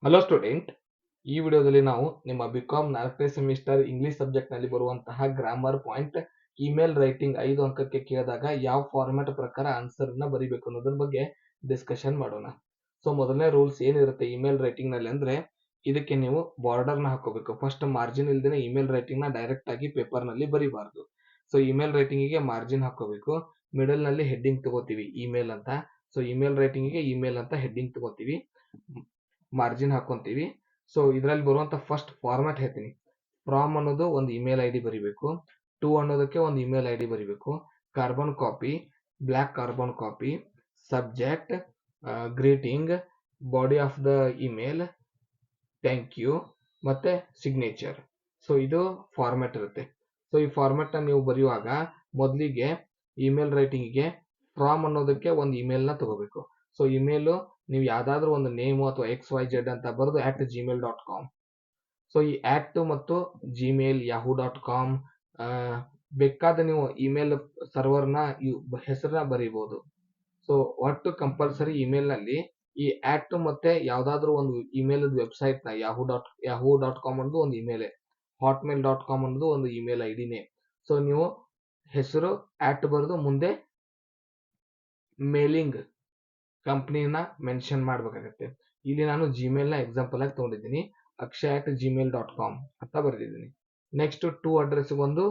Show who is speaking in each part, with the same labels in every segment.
Speaker 1: Hello student, ಈ ವಿಡಿಯೋದಲ್ಲಿ ನಾವು ನಿಮ್ಮ ಬಿಕಾಮ್ 4ನೇ ಸೆಮಿಸ್ಟರ್ ಇಂಗ್ಲಿಷ್ ಸಬ್ಜೆಕ್ಟ್ ನಲ್ಲಿ ಬರುವಂತಹ ಗ್ರಾಮರ್ ಪಾಯಿಂಟ್ ಇಮೇಲ್ ರೈಟಿಂಗ್ 5 ಅಂಕಕ್ಕೆ ಕೇಳಿದಾಗ ಯಾವ ಫಾರ್ಮ್ಯಾಟ್ ಪ್ರಕಾರ ಆನ್ಸರ್ ನ ಬರಿಬೇಕು ಅನ್ನೋದ್ರ ಬಗ್ಗೆ ಡಿಸ್ಕಷನ್ ಮಾಡೋಣ. ಸೊ ಮೊದಲನೇ ರೂಲ್ಸ್ ಏನಿರುತ್ತೆ ಇಮೇಲ್ ರೈಟಿಂಗ್ ನಲ್ಲಿ ಅಂದ್ರೆ ಇದಕ್ಕೆ ನೀವು ಬಾರ್ಡರ್ ನ ಹಾಕೋಬೇಕು. ಫಸ್ಟ್ ಮಾರ್ಜಿನ್ ಇಲ್ದೇನೆ ಇಮೇಲ್ ರೈಟಿಂಗ್ ನ ಡೈರೆಕ್ಟ್ ಆಗಿ ಪೇಪರ್ ನಲ್ಲಿ ಬರಿಬಾರ್ದು. ಸೊ ಇಮೇಲ್ ರೈಟಿಂಗ್ ಗೆ ಮಾರ್ಜಿನ್ ಹಾಕೋಬೇಕು. ಮಿಡಲ್ ನಲ್ಲಿ ಹೆಡ್ಡಿಂಗ್ ತಗೋತೀವಿ ಇಮೇಲ್ ಅಂತ. ಸೊ ಇಮೇಲ್ ರೈಟಿಂಗ್ ಗೆ ಇಮೇಲ್ ಅಂತ ಹೆಡ್ಡಿಂಗ್ ತಗೋತೀವಿ, ಮಾರ್ಜಿನ್ ಹಾಕೊಂತೀವಿ. ಸೊ ಇದರಲ್ಲಿ ಬರುವಂತ ಫಸ್ಟ್ ಫಾರ್ಮ್ಯಾಟ್ ಹೇಳ್ತೀನಿ. ಫ್ರಾಮ್ ಅನ್ನೋದು ಒಂದು ಇಮೇಲ್ ಐಡಿ ಬರಿಬೇಕು, ಟು ಅನ್ನೋದಕ್ಕೆ ಒಂದು ಇಮೇಲ್ ಐಡಿ ಬರಿಬೇಕು, carbon copy, block carbon copy, subject, greeting, body of the email, thank you ಮತ್ತೆ ಸಿಗ್ನೇಚರ್. ಸೊ ಇದು ಫಾರ್ಮ್ಯಾಟ್ ಇರುತ್ತೆ. ಸೊ ಈ ಫಾರ್ಮ್ಯಾಟ್ ನ ನೀವು ಬರೆಯುವಾಗ ಮೊದಲಿಗೆ ಇಮೇಲ್ ರೈಟಿಂಗ್ಗೆ ಫ್ರಾಮ್ ಅನ್ನೋದಕ್ಕೆ ಒಂದು ಇಮೇಲ್ ನ ತಗೋಬೇಕು. ಸೊ ಇಮೇಲ್ ನೀವು ಯಾವ್ದಾದ್ರು ಒಂದು ನೇಮ್ ಅಥವಾ XYZ ಅಂತ ಬರೆದು @gmail.com. ಸೊ ಈ ಮತ್ತು ಜಿಮೇಲ್, yahoo.com ಬೇಕಾದ ನೀವು ಇಮೇಲ್ ಸರ್ವರ್ ನ ಹೆಸರನ್ನ ಬರೀಬಹುದು. ಸೊ ಒಟ್ಟು ಕಂಪಲ್ಸರಿ ಇಮೇಲ್ ನಲ್ಲಿ ಈ ಮತ್ತೆ ಯಾವ್ದಾದ್ರು ಒಂದು ಇಮೇಲ್ ವೆಬ್ಸೈಟ್ ನ yahoo.com ಅನ್ನೋದು ಒಂದು ಇಮೇಲ್, hotmail.com ಅನ್ನೋದು ಒಂದು ಇಮೇಲ್ ಐಡಿನೇ. ಸೊ ನೀವು ಹೆಸರು ಬರೆದು ಮುಂದೆ ಮೇಲಿಂಗ್ ಕಂಪ್ನಿನ ಮೆನ್ಷನ್ ಮಾಡ್ಬೇಕಾಗತ್ತೆ. ಇಲ್ಲಿ ನಾನು ಜಿಮೇಲ್ ನ ಎಕ್ಸಾಂಪಲ್ ಆಗಿ ತಗೊಂಡಿದ್ದೀನಿ, akshay@gmail.com ಅಂತ ಬರೆದಿದ್ದೀನಿ. ನೆಕ್ಸ್ಟ್ ಟು ಅಡ್ರೆಸ್ ಒಂದು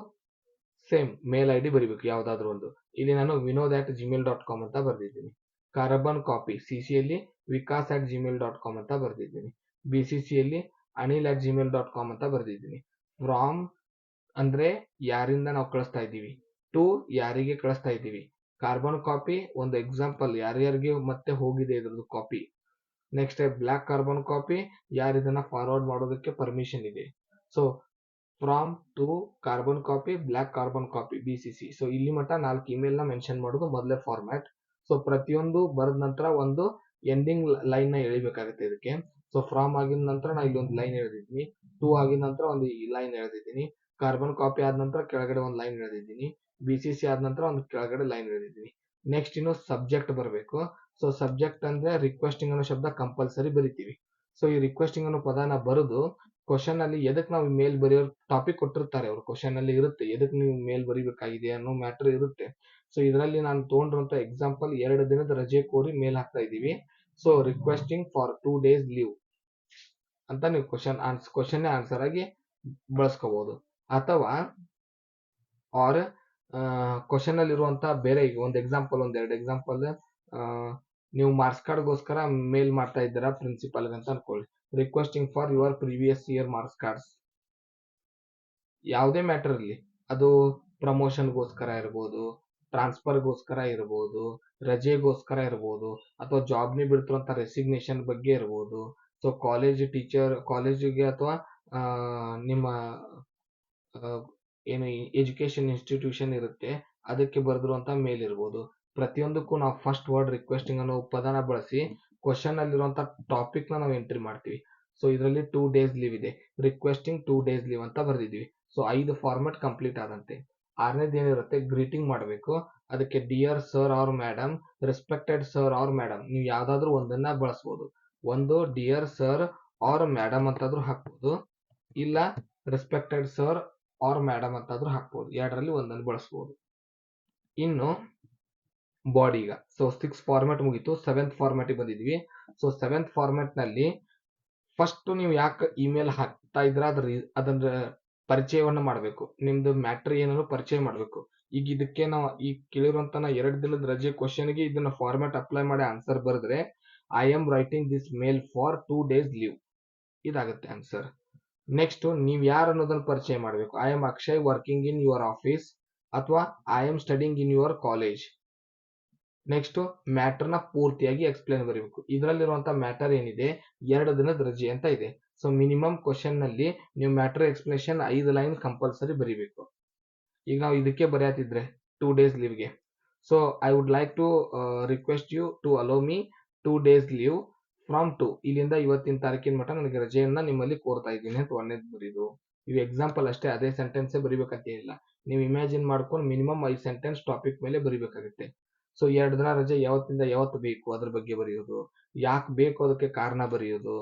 Speaker 1: ಸೇಮ್ ಮೇಲ್ ಐಡಿ ಬರಿಬೇಕು ಯಾವ್ದಾದ್ರು ಒಂದು. ಇಲ್ಲಿ ನಾನು vinod@gmail.com ಅಂತ ಬರೆದಿದ್ದೀನಿ. ಕಾರ್ಬನ್ ಕಾಪಿ CC ಯಲ್ಲಿ vikas@gmail.com ಅಂತ ಬರೆದಿದ್ದೀನಿ. BCC ಯಲ್ಲಿ anil@gmail.com ಅಂತ ಬರೆದಿದ್ದೀನಿ. ಫ್ರಾಮ್ ಅಂದ್ರೆ ಯಾರಿಂದ ನಾವು ಕಳಿಸ್ತಾ ಇದ್ದೀವಿ, ಟು ಯಾರಿಗೆ ಕಳಿಸ್ತಾ ಇದ್ದೀವಿ. ಕಾರ್ಬನ್ ಕಾಪಿ ಒಂದು ಎಕ್ಸಾಂಪಲ್ ಯಾರ್ಯಾರಿಗೆ ಮತ್ತೆ ಹೋಗಿದೆ ಇದ್ರದ್ದು copy. Next block carbon copy ಯಾರು ಇದನ್ನ ಫಾರ್ವರ್ಡ್ ಮಾಡೋದಕ್ಕೆ ಪರ್ಮಿಷನ್ ಇದೆ. So from to carbon copy, block carbon copy, BCC. So ಇಲ್ಲಿ ಮಟ್ಟ 4 ಇಮೇಲ್ ನ ಮೆನ್ಷನ್ ಮಾಡೋದು ಮೊದಲೇ ಫಾರ್ಮ್ಯಾಟ್. ಸೊ ಪ್ರತಿಯೊಂದು ಬರೆದ ನಂತರ ಒಂದು ಎಂಡಿಂಗ್ ಲೈನ್ ನ ಎಳಿಬೇಕಾಗುತ್ತೆ ಇದಕ್ಕೆ. ಸೊ ಫ್ರಾಮ್ ಆಗಿದ ನಂತರ ನಾ ಇಲ್ಲಿ ಒಂದು ಲೈನ್ ಎಳೆದಿದ್ದೀನಿ, ಟು ಆಗಿದ ನಂತರ ಒಂದು ಲೈನ್ ಎಳೆದಿದ್ದೀನಿ, ಕಾರ್ಬನ್ ಕಾಪಿ ಆದ ನಂತರ ಕೆಳಗಡೆ ಒಂದು ಲೈನ್ ಎಳೆದಿದ್ದೀನಿ, BCC ಆದ ನಂತರ ಒಂದು ಕೆಳಗಡೆ ಲೈನ್ ಎಳೆದಿದ್ದೀನಿ. ನೆಕ್ಸ್ಟ್ ಇನ್ನು ಸಬ್ಜೆಕ್ಟ್ ಬರಬೇಕು. ಸೊ ಸಬ್ಜೆಕ್ಟ್ ಅಂದ್ರೆ ರಿಕ್ವೆಸ್ಟಿಂಗ್ ಅನ್ನೋ ಶಬ್ದ ಕಂಪಲ್ಸರಿ ಬರಿತೀವಿ. ಸೊ ಈ ರಿಕ್ವೆಸ್ಟಿಂಗ್ ಅನ್ನೋ ಪದನ ಬರೆದು ಕ್ವಶನ್ ಅಲ್ಲಿ ಎದಕ್ ನಾವು ಮೇಲ್ ಬರೆಯೋ ಟಾಪಿಕ್ ಕೊಟ್ಟಿರ್ತಾರೆ, ಅವರು ಕ್ವಶನ್ ಅಲ್ಲಿ ಇರುತ್ತೆ ಎದಕ್ ನೀವು ಮೇಲ್ ಬರಿಬೇಕಾಗಿದೆ ಅನ್ನೋ ಮ್ಯಾಟರ್ ಇರುತ್ತೆ. ಸೊ ಇದರಲ್ಲಿ ನಾನು ತಗೊಂಡಿರುವಂತ ಎಕ್ಸಾಂಪಲ್ 2 ದಿನದ ರಜೆ ಕೋರಿ ಮೇಲ್ ಹಾಕ್ತಾ ಇದೀವಿ. So requesting for 2 days leave ಅಂತ ನೀವು ಕ್ವಶನ್ ಆನ್ಸರ್ ಆಗಿ ಬಳಸ್ಕೋಬಹುದು. ಅಥವಾ ಆರ್ ಕ್ವಶನ್ ಅಲ್ಲಿ ಇರುವಂತ ಬೇರೆ ಒಂದು ಎಕ್ಸಾಂಪಲ್, ಒಂದೆರಡು ಎಕ್ಸಾಂಪಲ್, ನೀವು ಮಾರ್ಕ್ಸ್ ಕಾರ್ಡ್ ಗೋಸ್ಕರ ಮೇಲ್ ಮಾಡ್ತಾ ಇದ್ದೀರಾ ಪ್ರಿನ್ಸಿಪಲ್ ಅಂತ ಅನ್ಕೊಳ್ಳಿ. Requesting for your previous year marks cards. ಯಾವುದೇ ಮ್ಯಾಟರ್ ಇರಲಿ, ಅದು ಪ್ರಮೋಷನ್ ಗೋಸ್ಕರ ಇರಬಹುದು, ಟ್ರಾನ್ಸ್ಫರ್ ಗೋಸ್ಕರ ಇರಬಹುದು, ರಜೆಗೋಸ್ಕರ ಇರಬಹುದು, ಅಥವಾ ಜಾಬ್ ನಿ ಬಿಡ್ತಿರುವಂತ ರೆಸಿಗ್ನೇಷನ್ ಬಗ್ಗೆ ಇರಬಹುದು. ಸೊ ಕಾಲೇಜಿಗೆ ಅಥವಾ ನಿಮ್ಮ ಏನು ಎಜುಕೇಶನ್ ಇನ್ಸ್ಟಿಟ್ಯೂಷನ್ ಇರುತ್ತೆ ಅದಕ್ಕೆ ಬರೆದಿರುವಂತ ಮೇಲ್ ಇರಬಹುದು. ಪ್ರತಿಯೊಂದಕ್ಕೂ ನಾವು ಫಸ್ಟ್ ವರ್ಡ್ ರಿಕ್ವೆಸ್ಟಿಂಗ್ ಅನ್ನೋ ಪದನ ಬಳಸಿ ಕ್ವಶನ್ ಅಲ್ಲಿರುವಂತ ಟಾಪಿಕ್ ನ ನಾವು ಎಂಟ್ರಿ ಮಾಡ್ತೀವಿ. ಸೊ ಇದರಲ್ಲಿ 2 days ಲೀವ್ ಇದೆ, ರಿಕ್ವೆಸ್ಟಿಂಗ್ 2 days ಲೀವ್ ಅಂತ ಬರೆದಿದ್ವಿ. ಸೊ 5 ಫಾರ್ಮೆಟ್ ಕಂಪ್ಲೀಟ್ ಆದಂತೆ. 6ನೇದು ಏನಿರುತ್ತೆ, ಗ್ರೀಟಿಂಗ್ ಮಾಡಬೇಕು. ಅದಕ್ಕೆ dear sir or madam, respected sir or madam, ನೀವು ಯಾವ್ದಾದ್ರು ಒಂದನ್ನ ಬಳಸಬಹುದು. ಒಂದು ಡಿಯರ್ ಸರ್ ಆರ್ ಮೇಡಮ್ ಅಂತಾದ್ರೂ ಹಾಕ್ಬಹುದು, ಇಲ್ಲ ರೆಸ್ಪೆಕ್ಟೆಡ್ ಸರ್ ಆರ್ ಮೇಡಮ್ ಅಂತಾದ್ರೂ ಹಾಕ್ಬಹುದು. ಎರಡರಲ್ಲಿ ಒಂದನ್ನು ಬಳಸಬಹುದು. ಇನ್ನು ಬಾಡಿಗ ಸೊ 6 ಫಾರ್ಮ್ಯಾಟ್ ಮುಗೀತು. 7th ಫಾರ್ಮ್ಯಾಟ್ ಬಂದಿದ್ವಿ. ಸೊ 7th ಫಾರ್ಮ್ಯಾಟ್ ನಲ್ಲಿ ಫಸ್ಟ್ ನೀವು ಯಾಕೆ ಇಮೇಲ್ ಹಾಕ್ತಾ ಇದ್ರ ಅದನ್ನ ಪರಿಚಯವನ್ನ ಮಾಡಬೇಕು. ನಿಮ್ದು ಮ್ಯಾಟ್ರ್ ಏನಾದ್ರು ಪರಿಚಯ ಮಾಡಬೇಕು. ಈಗ ಇದಕ್ಕೆ ನಾವು ಈ ಕೇಳಿರುವಂತ 2 ದಿನದ ರಜೆ ಕ್ವಶನ್ ಗೆ ಇದನ್ನ ಫಾರ್ಮ್ಯಾಟ್ ಅಪ್ಲೈ ಮಾಡಿ ಆನ್ಸರ್ ಬರೆದ್ರೆ I am writing this mail for 2 days leave ಇದಾಗುತ್ತೆ ಆನ್ಸರ್. ನೆಕ್ಸ್ಟ್ ನೀವ್ ಯಾರು ಅನ್ನೋದನ್ನ ಪರಿಚಯ ಮಾಡಬೇಕು. I am Akshay working in your office, ಅಥವಾ I am studying in your college. Next matter ನ ಪೂರ್ತಿಯಾಗಿ ಎಕ್ಸ್ಪ್ಲೇನ್ ಬರೀಬೇಕು. ಇದರಲ್ಲಿರುವಂತ ಮ್ಯಾಟರ್ ಏನಿದೆ, 2 ದಿನದ ರಜೆ ಅಂತ ಇದೆ. ಸೊ ಮಿನಿಮಮ್ ಕ್ವಶನ್ ನಲ್ಲಿ ನೀವು ಮ್ಯಾಟರ್ ಎಕ್ಸ್ಪ್ಲೇಷನ್ 5 ಲೈನ್ ಕಂಪಲ್ಸರಿ ಬರೀಬೇಕು. ಈಗ ನಾವು ಇದಕ್ಕೆ ಬರೆಯತಿದ್ರೆ 2 days ಲೀವ್ಗೆ, so I would like to request you to allow me 2 days leave from to, ಇಲ್ಲಿಂದ ಇವತ್ತಿನ ತಾರೀಕಿನ ಮಟ್ಟ ನನಗೆ ರಜೆಯನ್ನ ನಿಮ್ಮಲ್ಲಿ ಕೋರ್ತಾ ಇದ್ದೀನಿ ಅಂತ ಒಂದೇದು ಬರೀದು. ಇವು ಎಕ್ಸಾಂಪಲ್ ಅಷ್ಟೇ, ಅದೇ ಸೆಂಟೆನ್ಸ್ ಬರಿಬೇಕಂತೇನಿಲ್ಲ. ನೀವು ಇಮ್ಯಾಜಿನ್ ಮಾಡ್ಕೊಂಡು ಮಿನಿಮಮ್ 5 ಸೆಂಟೆನ್ಸ್ ಟಾಪಿಕ್ ಮೇಲೆ ಬರಿಬೇಕಾಗುತ್ತೆ. ಸೊ 2 ದಿನ ರಜೆ ಯಾವತ್ತಿಂದ ಯಾವತ್ತು ಬೇಕು ಅದ್ರ ಬಗ್ಗೆ ಬರೆಯೋದು, ಯಾಕೆ ಬೇಕು ಅದಕ್ಕೆ ಕಾರಣ ಬರೆಯೋದು.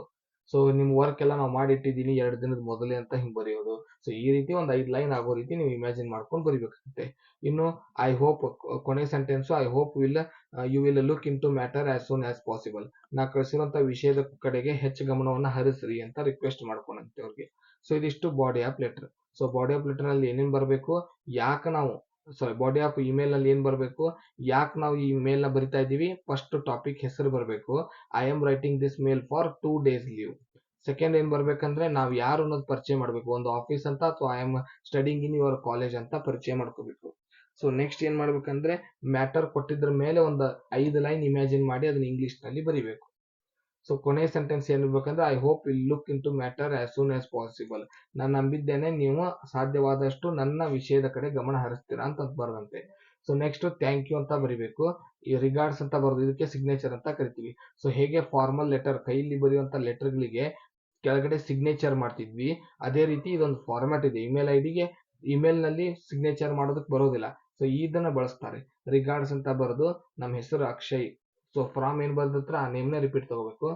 Speaker 1: ಸೊ ನಿಮ್ಮ ವರ್ಕ್ ಎಲ್ಲ ನಾವು ಮಾಡಿಟ್ಟಿದ್ದೀನಿ 2 ದಿನದ ಮೊದಲೇ ಅಂತ ಹಿಂಗೆ ಬರೆಯೋದು. ಸೊ ಈ ರೀತಿ ಒಂದು 5 ಲೈನ್ ಆಗೋ ರೀತಿ ನೀವು ಇಮ್ಯಾಜಿನ್ ಮಾಡ್ಕೊಂಡು ಬರಿಬೇಕಾಗುತ್ತೆ. ಇನ್ನು ಐ ಹೋಪ್ ಕೊನೆ sentence I hope you will look into matter as soon as possible. ನಾ ಕಳಿಸಿರುವಂಥ ವಿಷಯದ ಕಡೆಗೆ ಹೆಚ್ಚು ಗಮನವನ್ನು ಹರಿಸ್ರಿ ಅಂತ ರಿಕ್ವೆಸ್ಟ್ ಮಾಡ್ಕೊಳಂತೆ ಅವ್ರಿಗೆ. ಸೊ ಇದಿಷ್ಟು body of letter. So body of letter ನಲ್ಲಿ ಏನೇನು ಬರಬೇಕು, ಯಾಕೆ ನಾವು ಬಾಡಿ ಆಫ್ ಇಮೇಲ್ ನಲ್ಲಿ ಏನ್ ಬರಬೇಕು, ಯಾಕೆ ನಾವು ಈ ಮೇಲ್ ನ ಬರಿತಾ ಇದ್ದೀವಿ, ಫಸ್ಟ್ ಟಾಪಿಕ್ ಹೆಸರು ಬರಬೇಕು. I am writing this mail for 2 days leave. Second ಏನ್ ಬರ್ಬೇಕಂದ್ರೆ ನಾವು ಯಾರು ಅನ್ನೋದು ಪರಿಚಯ ಮಾಡಬೇಕು, ಒಂದು ಆಫೀಸ್ ಅಂತ ಅಥವಾ I am studying in your college ಅಂತ ಪರಿಚಯ ಮಾಡ್ಕೋಬೇಕು. ಸೊ ನೆಕ್ಸ್ಟ್ ಏನ್ ಮಾಡ್ಬೇಕಂದ್ರೆ ಮ್ಯಾಟರ್ ಕೊಟ್ಟಿದ್ರ ಮೇಲೆ ಒಂದು 5 ಲೈನ್ ಇಮ್ಯಾಜಿನ್ ಮಾಡಿ ಅದನ್ನ ಇಂಗ್ಲಿಷ್ ನಲ್ಲಿ ಬರಿಬೇಕು. ಸೊ ಕೊನೆ ಸೆಂಟೆನ್ಸ್ ಏನಿರ್ಬೇಕಂದ್ರೆ I hope will look into matter as soon as possible. ನಾನು ನಂಬಿದ್ದೇನೆ ನೀವು ಸಾಧ್ಯವಾದಷ್ಟು ನನ್ನ ವಿಷಯದ ಕಡೆ ಗಮನ ಹರಿಸ್ತೀರಾ ಅಂತ ಬರದಂತೆ. ಸೊ ನೆಕ್ಸ್ಟ್ ಥ್ಯಾಂಕ್ ಯು ಅಂತ ಬರಿಬೇಕು. ಈ ರಿಗಾರ್ಡ್ಸ್ ಅಂತ ಬರೋದು ಇದಕ್ಕೆ ಸಿಗ್ನೇಚರ್ ಅಂತ ಕರಿತೀವಿ. ಸೊ ಹೇಗೆ ಫಾರ್ಮಲ್ ಲೆಟರ್ ಕೈಯಲ್ಲಿ ಬರೆಯುವಂತ ಲೆಟರ್ಗಳಿಗೆ ಕೆಳಗಡೆ ಸಿಗ್ನೇಚರ್ ಮಾಡ್ತಿದ್ವಿ, ಅದೇ ರೀತಿ ಇದೊಂದು ಫಾರ್ಮ್ಯಾಟ್ ಇದೆ. ಇಮೇಲ್ ಐಡಿಗೆ ಇಮೇಲ್ ನಲ್ಲಿ ಸಿಗ್ನೇಚರ್ ಮಾಡೋದಕ್ಕೆ ಬರೋದಿಲ್ಲ. ಸೊ ಇದನ್ನ ಬಳಸ್ತಾರೆ. ರಿಗಾರ್ಡ್ಸ್ ಅಂತ ಬರೆದು ನಮ್ಮ ಹೆಸರು ಅಕ್ಷಯ್. ಸೊ ಫ್ರಾಮ್ ಏನ್ ಬರ್ದತ್ರ ಆ ನೇಮ್ನ ರಿಪೀಟ್ ತಗೋಬೇಕು.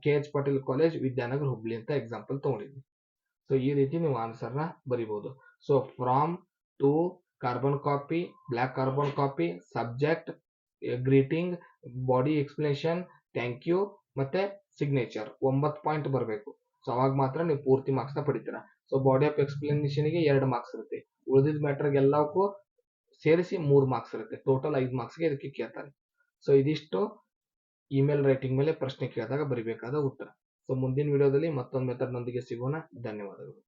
Speaker 1: KH ಪಾಟೀಲ್ ಕಾಲೇಜ್ ವಿದ್ಯಾನಗರ್ ಹುಬ್ಳಿ ಅಂತ ಎಕ್ಸಾಂಪಲ್ ತಗೊಂಡಿದ್ವಿ. ಸೊ ಈ ರೀತಿ ನೀವು ಆನ್ಸರ್ನ ಬರಿಬಹುದು. So from, to, carbon copy, block carbon copy, subject, greeting, body explanation, thank you ಮತ್ತೆ ಸಿಗ್ನೇಚರ್ 9 ಪಾಯಿಂಟ್ ಬರಬೇಕು. ಸೊ ಅವಾಗ ಮಾತ್ರ ನೀವು ಪೂರ್ತಿ ಮಾರ್ಕ್ಸ್ ನ ಪಡಿತೀರಾ. ಸೊ ಬಾಡಿ ಆಫ್ ಎಕ್ಸ್ಪ್ಲನೇಷನ್ ಗೆ 2 ಮಾರ್ಕ್ಸ್ ಇರುತ್ತೆ. ಉಳಿದಿದ್ದ ಮ್ಯಾಟರ್ ಎಲ್ಲಕ್ಕೂ ಸೇರಿಸಿ 3 ಮಾರ್ಕ್ಸ್ ಇರುತ್ತೆ. ಟೋಟಲ್ 5 ಮಾರ್ಕ್ಸ್ಗೆ ಇದಕ್ಕೆ ಕೇಳ್ತಾರೆ. ಸೊ ಇದಿಷ್ಟು ಇಮೇಲ್ ರೈಟಿಂಗ್ ಮೇಲೆ ಪ್ರಶ್ನೆ ಕೇಳಿದಾಗ ಬರಿಬೇಕಾದ ಉತ್ತರ. ಸೊ ಮುಂದಿನ ವಿಡಿಯೋದಲ್ಲಿ ಮತ್ತೊಂದು ಮೆಥಡ್ ನೊಂದಿಗೆ ಸಿಗೋಣ. ಧನ್ಯವಾದಗಳು.